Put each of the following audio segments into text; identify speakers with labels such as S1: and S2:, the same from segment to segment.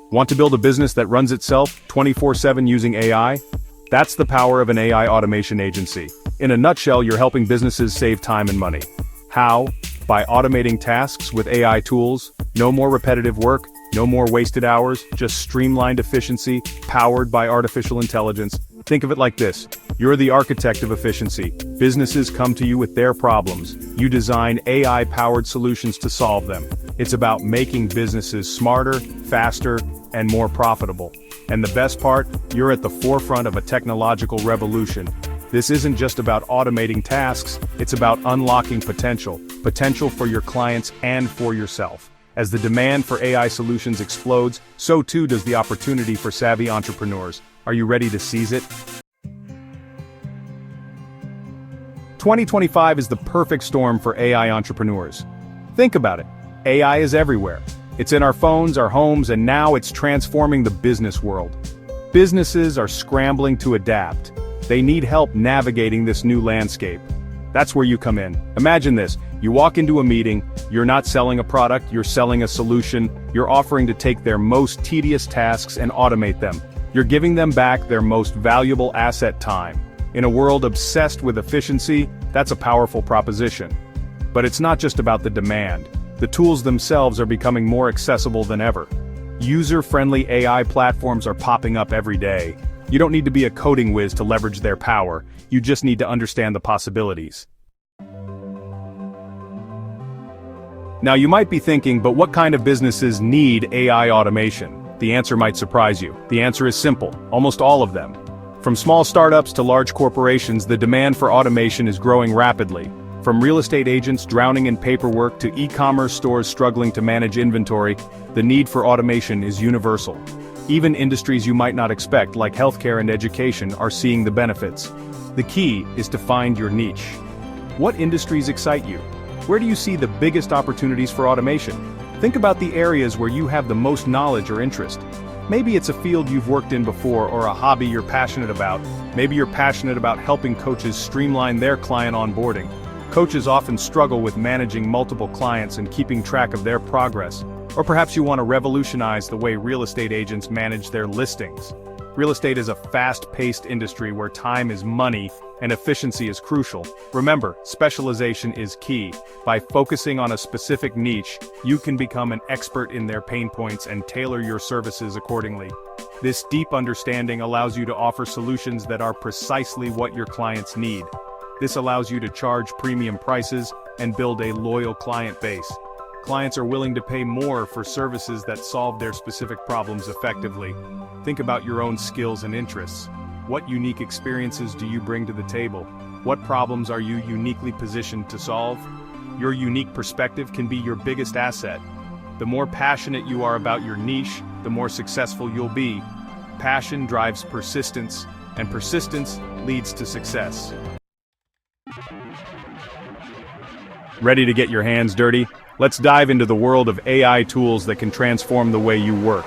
S1: Want to build a business that runs itself 24/7 using AI? That's the power of an AI automation agency. In a nutshell, you're helping businesses save time and money. How? By automating tasks with AI tools. No more repetitive work, no more wasted hours, just streamlined efficiency, powered by artificial intelligence. Think of it like this. You're the architect of efficiency. Businesses come to you with their problems. You design AI-powered solutions to solve them. It's about making businesses smarter, faster, and more profitable. And the best part, you're at the forefront of a technological revolution. This isn't just about automating tasks, it's about unlocking potential for your clients and for yourself. As the demand for AI solutions explodes, so too does the opportunity for savvy entrepreneurs. Are you ready to seize it? 2025 is the perfect storm for AI entrepreneurs. Think about it. AI is everywhere. It's in our phones, our homes, and now it's transforming the business world. Businesses are scrambling to adapt. They need help navigating this new landscape. That's where you come in. Imagine this. You walk into a meeting, you're not selling a product, you're selling a solution. You're offering to take their most tedious tasks and automate them. You're giving them back their most valuable asset, time. In a world obsessed with efficiency, that's a powerful proposition. But it's not just about the demand. The tools themselves are becoming more accessible than ever. User-friendly AI platforms are popping up every day. You don't need to be a coding whiz to leverage their power, you just need to understand the possibilities. Now you might be thinking, but what kind of businesses need AI automation? The answer might surprise you. The answer is simple, almost all of them. From small startups to large corporations, the demand for automation is growing rapidly. From real estate agents drowning in paperwork to e-commerce stores struggling to manage inventory, the need for automation is universal. Even industries you might not expect, like healthcare and education, are seeing the benefits. The key is to find your niche. What industries excite you? Where do you see the biggest opportunities for automation? Think about the areas where you have the most knowledge or interest. Maybe it's a field you've worked in before or a hobby you're passionate about. Maybe you're passionate about helping coaches streamline their client onboarding. Coaches often struggle with managing multiple clients and keeping track of their progress. Or perhaps you want to revolutionize the way real estate agents manage their listings. Real estate is a fast-paced industry where time is money and efficiency is crucial. Remember, specialization is key. By focusing on a specific niche, you can become an expert in their pain points and tailor your services accordingly. This deep understanding allows you to offer solutions that are precisely what your clients need. This allows you to charge premium prices and build a loyal client base. Clients are willing to pay more for services that solve their specific problems effectively. Think about your own skills and interests. What unique experiences do you bring to the table? What problems are you uniquely positioned to solve? Your unique perspective can be your biggest asset. The more passionate you are about your niche, the more successful you'll be. Passion drives persistence, and persistence leads to success. Ready to get your hands dirty? Let's dive into the world of AI tools that can transform the way you work.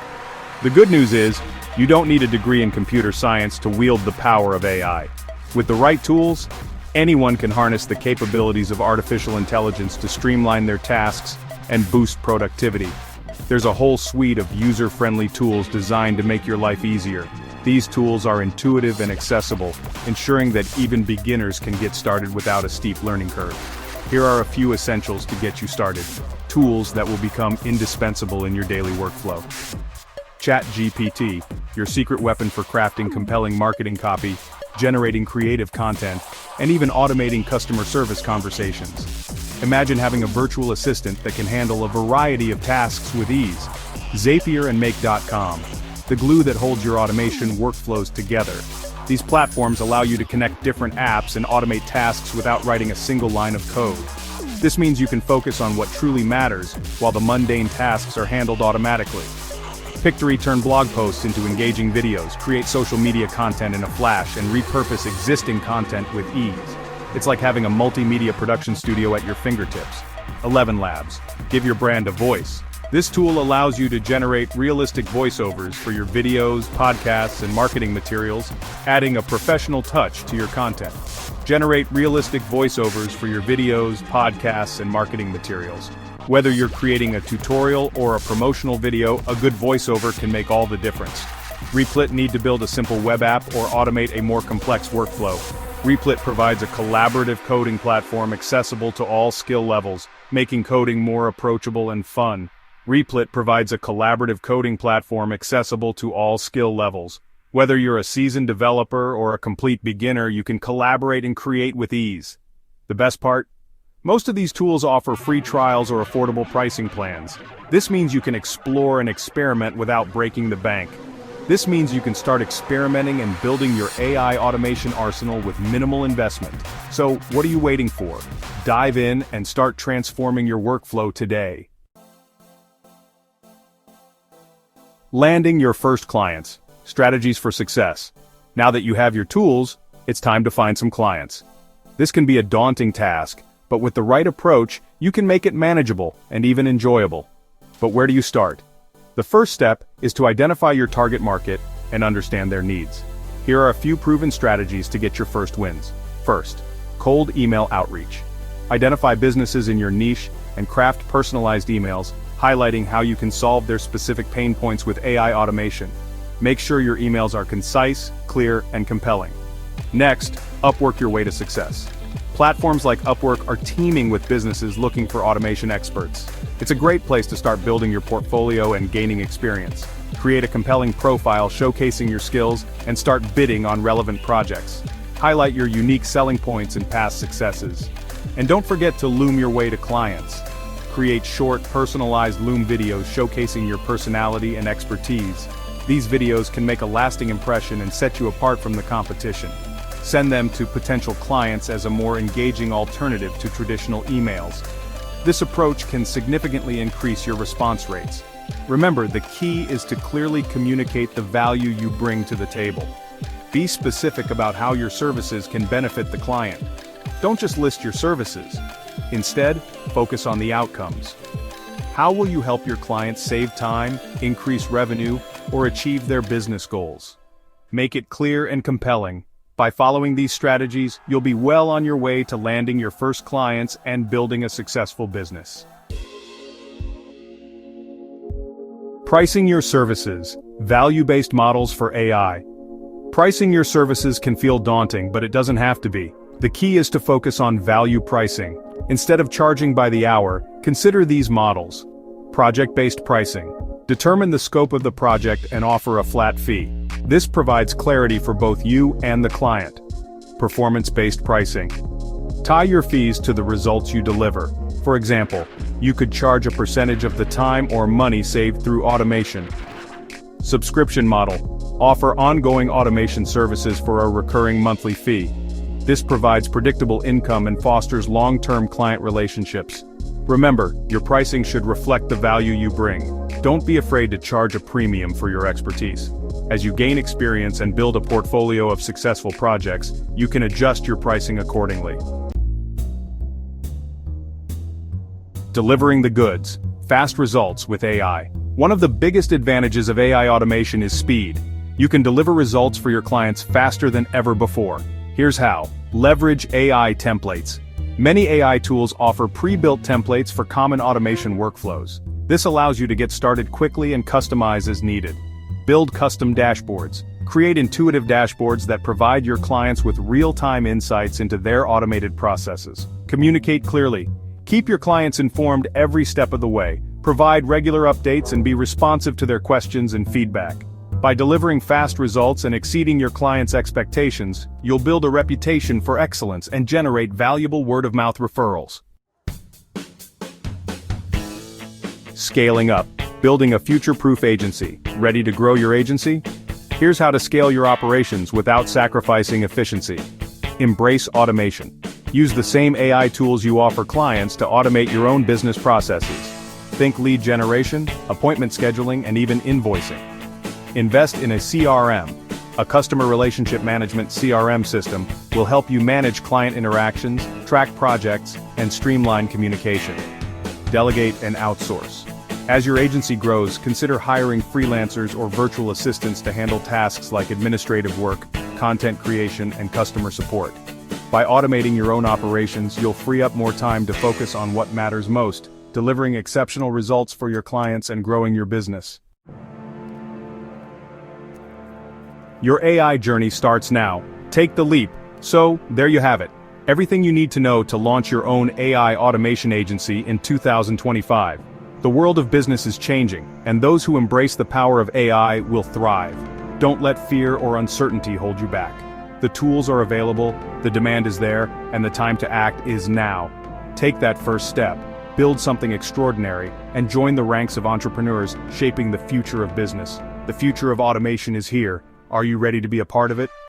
S1: The good news is, you don't need a degree in computer science to wield the power of AI. With the right tools, anyone can harness the capabilities of artificial intelligence to streamline their tasks and boost productivity. There's a whole suite of user-friendly tools designed to make your life easier. These tools are intuitive and accessible, ensuring that even beginners can get started without a steep learning curve. Here are a few essentials to get you started. Tools that will become indispensable in your daily workflow. ChatGPT, your secret weapon for crafting compelling marketing copy, generating creative content, and even automating customer service conversations. Imagine having a virtual assistant that can handle a variety of tasks with ease. Zapier and Make.com, the glue that holds your automation workflows together. These platforms allow you to connect different apps and automate tasks without writing a single line of code. This means you can focus on what truly matters, while the mundane tasks are handled automatically. Pictory turn blog posts into engaging videos, create social media content in a flash, and repurpose existing content with ease. It's like having a multimedia production studio at your fingertips. 11 Labs. Give your brand a voice. This tool allows you to generate realistic voiceovers for your videos, podcasts, and marketing materials, adding a professional touch to your content. Generate realistic voiceovers for your videos, podcasts, and marketing materials. Whether you're creating a tutorial or a promotional video, a good voiceover can make all the difference. Replit need to build a simple web app or automate a more complex workflow. Replit provides a collaborative coding platform accessible to all skill levels, making coding more approachable and fun. Replit provides a collaborative coding platform accessible to all skill levels. Whether you're a seasoned developer or a complete beginner, you can collaborate and create with ease. The best part? Most of these tools offer free trials or affordable pricing plans. This means you can explore and experiment without breaking the bank. This means you can start experimenting and building your AI automation arsenal with minimal investment. So, what are you waiting for? Dive in and start transforming your workflow today. Landing your first clients. Strategies for success. Now that you have your tools, it's time to find some clients. This can be a daunting task, but with the right approach, you can make it manageable and even enjoyable. But where do you start? The first step is to identify your target market and understand their needs. Here are a few proven strategies to get your first wins. First, cold email outreach. Identify businesses in your niche and craft personalized emails, highlighting how you can solve their specific pain points with AI automation. Make sure your emails are concise, clear, and compelling. Next, Upwork your way to success. Platforms like Upwork are teeming with businesses looking for automation experts. It's a great place to start building your portfolio and gaining experience. Create a compelling profile showcasing your skills and start bidding on relevant projects. Highlight your unique selling points and past successes. And don't forget to Loom your way to clients. Create short, personalized Loom videos showcasing your personality and expertise. These videos can make a lasting impression and set you apart from the competition. Send them to potential clients as a more engaging alternative to traditional emails. This approach can significantly increase your response rates. Remember, the key is to clearly communicate the value you bring to the table. Be specific about how your services can benefit the client. Don't just list your services. Instead, focus on the outcomes. How will you help your clients save time, increase revenue, or achieve their business goals? Make it clear and compelling. By following these strategies, you'll be well on your way to landing your first clients and building a successful business. Pricing your services. Value-based models for AI. Pricing your services can feel daunting, but it doesn't have to be. The key is to focus on value pricing. Instead of charging by the hour, consider these models. Project-based pricing. Determine the scope of the project and offer a flat fee. This provides clarity for both you and the client. Performance-based pricing. Tie your fees to the results you deliver. For example, you could charge a percentage of the time or money saved through automation. Subscription model. Offer ongoing automation services for a recurring monthly fee. This provides predictable income and fosters long-term client relationships. Remember, your pricing should reflect the value you bring. Don't be afraid to charge a premium for your expertise. As you gain experience and build a portfolio of successful projects, you can adjust your pricing accordingly. Delivering the goods. Fast results with AI. One of the biggest advantages of AI automation is speed. You can deliver results for your clients faster than ever before. Here's how. Leverage AI templates. Many AI tools offer pre-built templates for common automation workflows. This allows you to get started quickly and customize as needed. Build custom dashboards. Create intuitive dashboards that provide your clients with real-time insights into their automated processes. Communicate clearly. Keep your clients informed every step of the way. Provide regular updates and be responsive to their questions and feedback. By delivering fast results and exceeding your clients' expectations, you'll build a reputation for excellence and generate valuable word-of-mouth referrals. Scaling up. Building a future-proof agency. Ready to grow your agency? Here's how to scale your operations without sacrificing efficiency. Embrace automation. Use the same AI tools you offer clients to automate your own business processes. Think lead generation, appointment scheduling, and even invoicing. Invest in a CRM. A customer relationship management CRM system will help you manage client interactions, track projects, and streamline communication. Delegate and outsource. As your agency grows, consider hiring freelancers or virtual assistants to handle tasks like administrative work, content creation, and customer support. By automating your own operations, you'll free up more time to focus on what matters most, delivering exceptional results for your clients and growing your business. Your AI journey starts now. Take the leap. So, there you have it. Everything you need to know to launch your own AI automation agency in 2025. The world of business is changing, and those who embrace the power of AI will thrive. Don't let fear or uncertainty hold you back. The tools are available, the demand is there, and the time to act is now. Take that first step, build something extraordinary, and join the ranks of entrepreneurs shaping the future of business. The future of automation is here. Are you ready to be a part of it?